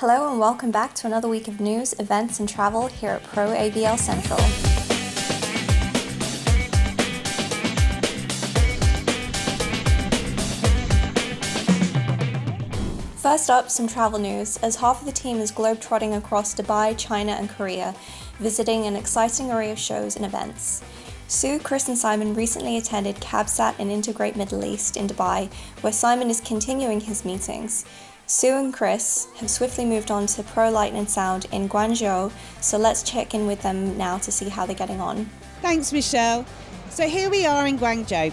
Hello and welcome back to another week of news, events and travel here at Pro AVL Central. First up, some travel news, as half of the team is globetrotting across Dubai, China and Korea, visiting an exciting array of shows and events. Sue, Chris and Simon recently attended CABSAT and Integrate Middle East in Dubai, where Simon is continuing his meetings. Sue and Chris have swiftly moved on to Prolight and Sound in Guangzhou, so let's check in with them now to see how they're getting on. Thanks, Michelle. So here we are in Guangzhou.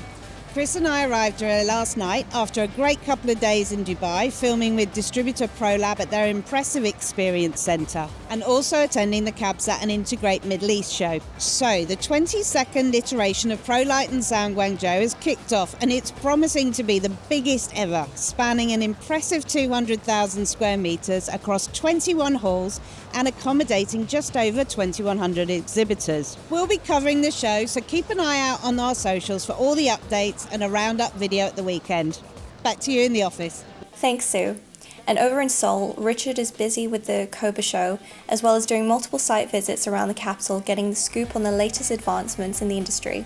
Chris and I arrived last night after a great couple of days in Dubai, filming with distributor Prolab at their impressive experience centre, and also attending the CABSAT and Integrate Middle East show. So the 22nd iteration of Prolight and Sound Guangzhou has kicked off, and it's promising to be the biggest ever, spanning an impressive 200,000 square metres across 21 halls and accommodating just over 2,100 exhibitors. We'll be covering the show, so keep an eye out on our socials for all the updates and a roundup video at the weekend. Back to you in the office. Thanks, Sue. And over in Seoul, Richard is busy with the KOBA show, as well as doing multiple site visits around the capital, getting the scoop on the latest advancements in the industry.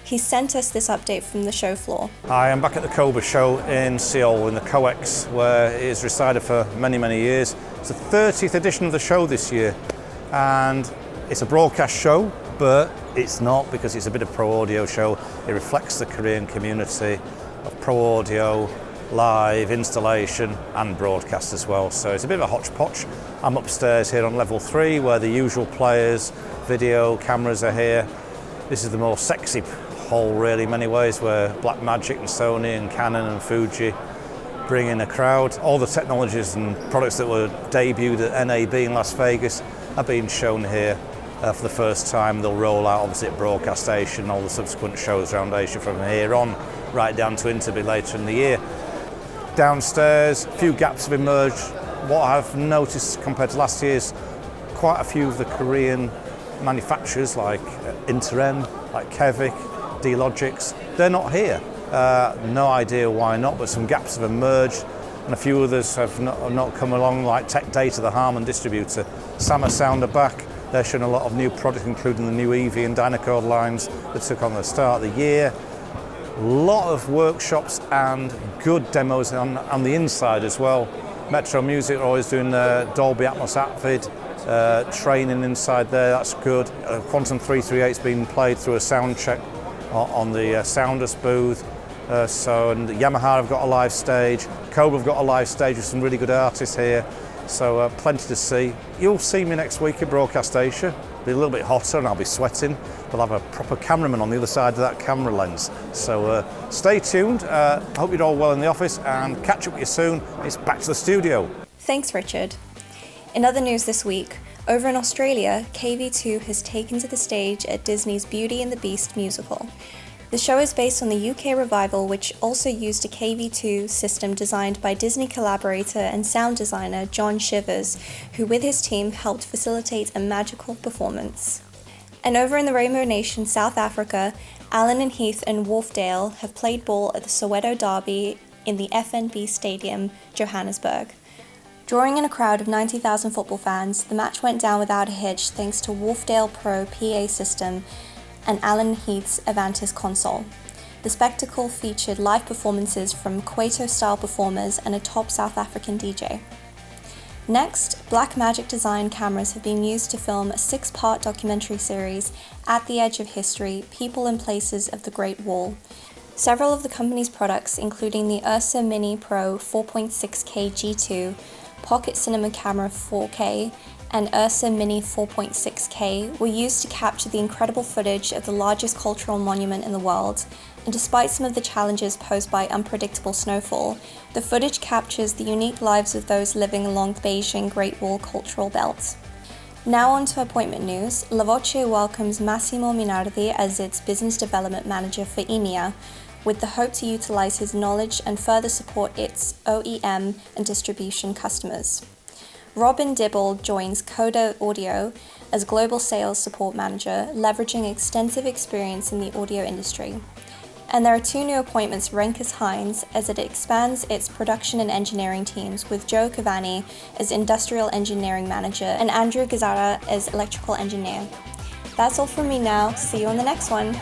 He sent us this update from the show floor. I am back at the KOBA show in Seoul, in the COEX, where it has resided for many, many years. It's the 30th edition of the show this year, and it's a broadcast show, but it's not, because it's a bit of pro audio show. It reflects the Korean community of pro audio, live, installation and broadcast as well. So it's a bit of a hodgepodge. I'm upstairs here on level 3 where the usual players, video, cameras are here. This is the more sexy hall really in many ways, where Blackmagic and Sony and Canon and Fuji bring in a crowd. All the technologies and products that were debuted at NAB in Las Vegas are being shown here for the first time. They'll roll out obviously at Broadcast Asia and all the subsequent shows around Asia from here on, right down to Interby later in the year. Downstairs, a few gaps have emerged. What I've noticed compared to last year's, quite a few of the Korean manufacturers like Interim, like Kevik, D-Logics, they're not here. No idea why not, but some gaps have emerged, and a few others have not come along, like Tech Data, the Harman distributor. Sama Sound are back. They're showing a lot of new products, including the new EV and Dynacord lines that took on the start of the year. A lot of workshops and good demos on the inside as well. Metro Music are always doing Dolby Atmos Apvid training inside there, that's good. Quantum 338's been played through a sound check on the Sounders booth. And Yamaha have got a live stage, KOBA have got a live stage with some really good artists here. So plenty to see. You'll see me next week at Broadcast Asia. It'll be a little bit hotter and I'll be sweating. They'll have a proper cameraman on the other side of that camera lens. So stay tuned. Hope you're all well in the office and catch up with you soon. It's back to the studio. Thanks, Richard. In other news this week, over in Australia, KV2 has taken to the stage at Disney's Beauty and the Beast musical. The show is based on the UK revival, which also used a KV2 system designed by Disney collaborator and sound designer John Shivers, who with his team helped facilitate a magical performance. And over in the Rainbow Nation, South Africa, Alan and Heath and Wharfedale have played ball at the Soweto Derby in the FNB Stadium, Johannesburg. Drawing in a crowd of 90,000 football fans, the match went down without a hitch thanks to Wharfedale Pro PA system and Alan Heath's Avantis console. The spectacle featured live performances from Kwaito-style performers and a top South African DJ. Next, Blackmagic design cameras have been used to film a 6-part documentary series, At the Edge of History, People and Places of the Great Wall. Several of the company's products, including the Ursa Mini Pro 4.6K G2, Pocket Cinema Camera 4K, and Ursa Mini 4.6K were used to capture the incredible footage of the largest cultural monument in the world, and despite some of the challenges posed by unpredictable snowfall, the footage captures the unique lives of those living along the Beijing Great Wall cultural belt. Now on to appointment news. Lavoce welcomes Massimo Minardi as its business development manager for EMEA, with the hope to utilize his knowledge and further support its OEM and distribution customers. Robin Dibble joins Coda Audio as Global Sales Support Manager, leveraging extensive experience in the audio industry. And there are 2 new appointments for Renkus-Heinz as it expands its production and engineering teams, with Joe Cavani as Industrial Engineering Manager and Andrew Gazzara as Electrical Engineer. That's all from me now. See you on the next one.